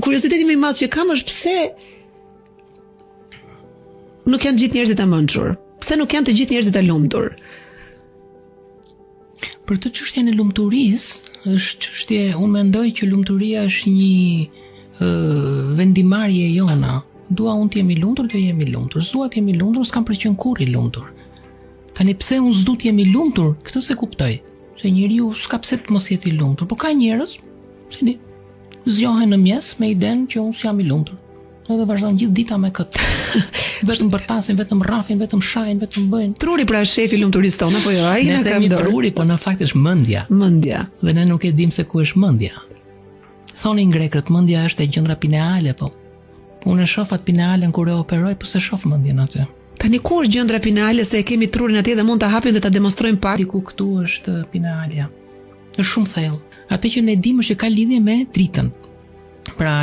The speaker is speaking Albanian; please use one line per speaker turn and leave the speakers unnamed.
kurioziteti më i madh që kam është pse nuk janë gjithë njerëzit e mençur? Pse nuk janë të gjithë njerëzit e lumtur?
Për të çështjen e lumturisë, është çështje, unë mendoj që lumturia është një vendimarrje jona. Dua unë të jemi lumtur, do jemi lumtur. S'dua të jemi lumtur, s'kam për të qenë kurrë i lumtur. Tani pse unë s'du të jemi lumtur, këtë se kuptoj. Se njeriu s'ka pse të mos jetë i lumtur, por ka njerëz që zgjohen në mes me idenë që unë s'jam i lumtur. Edhe vazhdon gjithë dita me këtë. Vetëm bërtasin, vetëm rrafin, vetëm shajin, vetëm bëjnë.
Truri pra është shefi lumturisë tonë, apo jo? Ai na ka
dhënë truri, po në fakt është mendja.
Mendja.
Dhe ne nuk e dim se ku është mendja. Thonin grekët, mendja është e gjendra pineale, po unë e shoh atë pinealen kur e operoj, po se shoh mendjen aty.
Tani ku është gjendra pineale, se e kemi trurin atje dhe mund ta hapim dhe ta demonstrojmë pak.
Ku këtu është pinealja. Është shumë thellë. Atë që ne dim është që ka lidhje me dritën. Pra